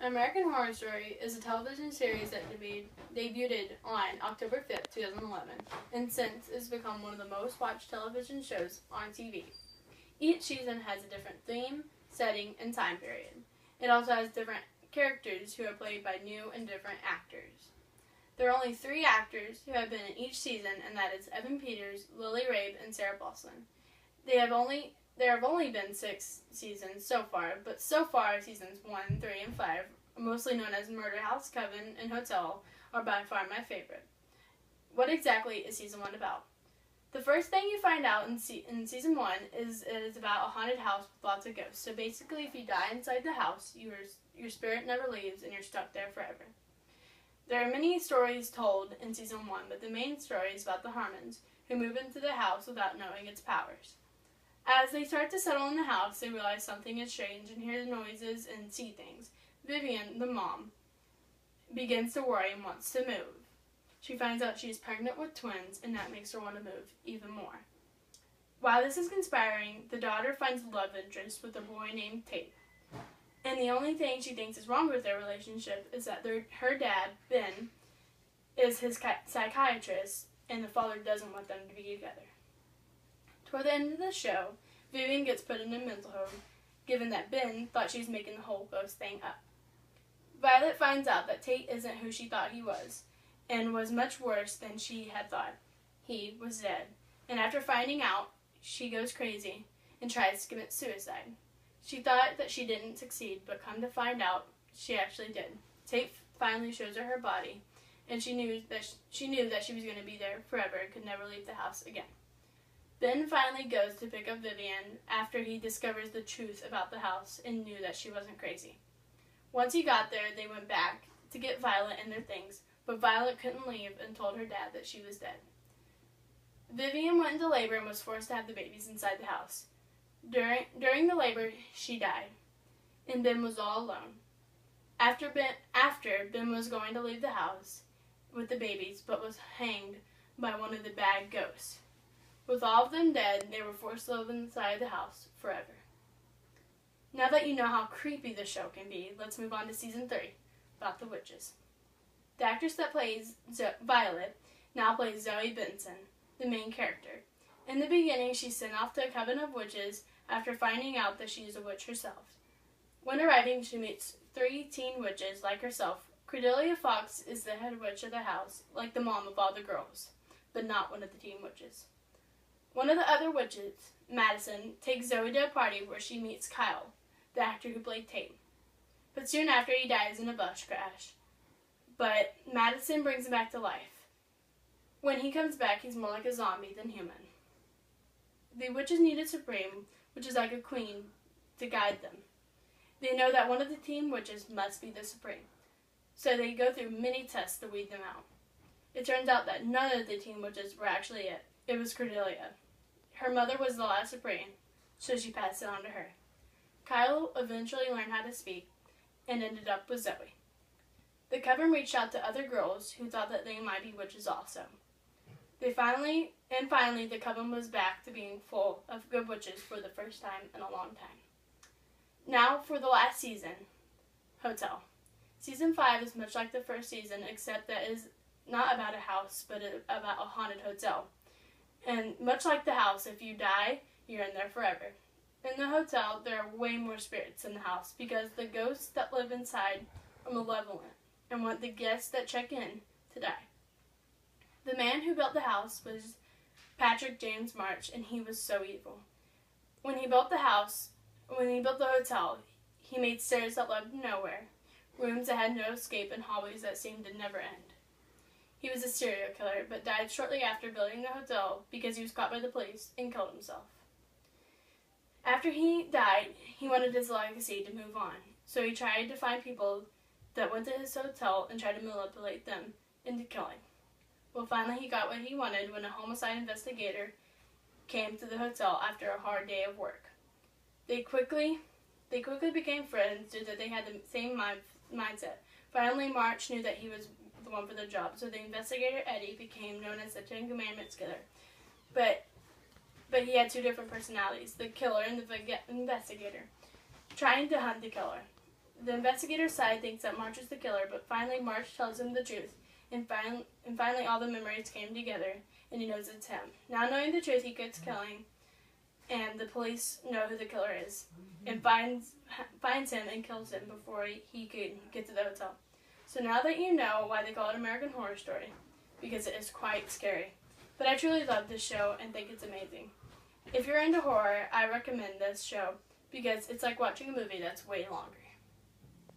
American Horror Story is a television series that debuted on October 5th, 2011, and since has become one of the most watched television shows on TV. Each season has a different theme, setting, and time period. It also has different characters who are played by new and different actors. There are only 3 actors who have been in each season, and that is Evan Peters, Lily Rabe, and Sarah Paulson. There have only been 6 seasons so far, but so far seasons 1, 3, and 5, mostly known as Murder House, Coven, and Hotel, are by far my favorite. What exactly is season 1 about? The first thing you find out in season 1 is it is about a haunted house with lots of ghosts. So basically, if you die inside the house, your spirit never leaves and you're stuck there forever. There are many stories told in season 1, but the main story is about the Harmons, who move into the house without knowing its powers. As they start to settle in the house, they realize something is strange and hear the noises and see things. Vivian, the mom, begins to worry and wants to move. She finds out she is pregnant with twins, and that makes her want to move even more. While this is conspiring, the daughter finds a love interest with a boy named Tate. And the only thing she thinks is wrong with their relationship is that her dad, Ben, is his psychiatrist, and the father doesn't want them to be together. Toward the end of the show, Vivian gets put in a mental home, given that Ben thought she was making the whole ghost thing up. Violet finds out that Tate isn't who she thought he was, and was much worse than she had thought. He was dead. And after finding out, she goes crazy and tries to commit suicide. She thought that she didn't succeed, but come to find out, she actually did. Tate finally shows her body, and she knew that she was going to be there forever and could never leave the house again. Ben finally goes to pick up Vivian after he discovers the truth about the house and knew that she wasn't crazy. Once he got there, they went back to get Violet and their things, but Violet couldn't leave and told her dad that she was dead. Vivian went into labor and was forced to have the babies inside the house. During the labor, she died, and Ben was all alone. After Ben was going to leave the house with the babies, but was hanged by one of the bad ghosts. With all of them dead, they were forced to live inside the house forever. Now that you know how creepy the show can be, let's move on to season 3, about the witches. The actress that plays Violet now plays Zoe Benson, the main character. In the beginning, she's sent off to a coven of witches after finding out that she is a witch herself. When arriving, she meets 3 teen witches like herself. Cordelia Fox is the head witch of the house, like the mom of all the girls, but not one of the teen witches. One of the other witches, Madison, takes Zoe to a party where she meets Kyle, the actor who played Tate. But soon after, he dies in a bus crash. But Madison brings him back to life. When he comes back, he's more like a zombie than human. The witches need a supreme, which is like a queen, to guide them. They know that one of the teen witches must be the supreme, so they go through many tests to weed them out. It turns out that none of the teen witches were actually it. It was Cordelia. Her mother was the last supreme, so she passed it on to her. Kyle eventually learned how to speak and ended up with Zoe. The coven reached out to other girls who thought that they might be witches also. Finally, the coven was back to being full of good witches for the first time in a long time. Now for the last season, Hotel. Season 5 is much like the first season, except that it is not about a house, but about a haunted hotel. And much like the house, if you die, you're in there forever. In the hotel, there are way more spirits in the house because the ghosts that live inside are malevolent and want the guests that check in to die. The man who built the house was Patrick James March, and he was so evil. When he built the hotel, he made stairs that led nowhere, rooms that had no escape, and hallways that seemed to never end. He was a serial killer, but died shortly after building the hotel because he was caught by the police and killed himself. After he died, he wanted his legacy to move on, so he tried to find people that went to his hotel and tried to manipulate them into killing. Well, finally he got what he wanted when a homicide investigator came to the hotel after a hard day of work. They quickly became friends due to that they had the same mindset. Finally, March knew that he was the one for the job, so the investigator Eddie became known as the Ten Commandments killer. But he had 2 different personalities, the killer and the investigator, trying to hunt the killer. The investigator's side thinks that March is the killer, but finally March tells him the truth, and finally all the memories came together, and he knows it's him. Now knowing the truth, he quits killing, and the police know who the killer is, and finds him and kills him before he could get to the hotel. So now that you know why they call it American Horror Story, because it is quite scary. But I truly love this show and think it's amazing. If you're into horror, I recommend this show because it's like watching a movie that's way longer.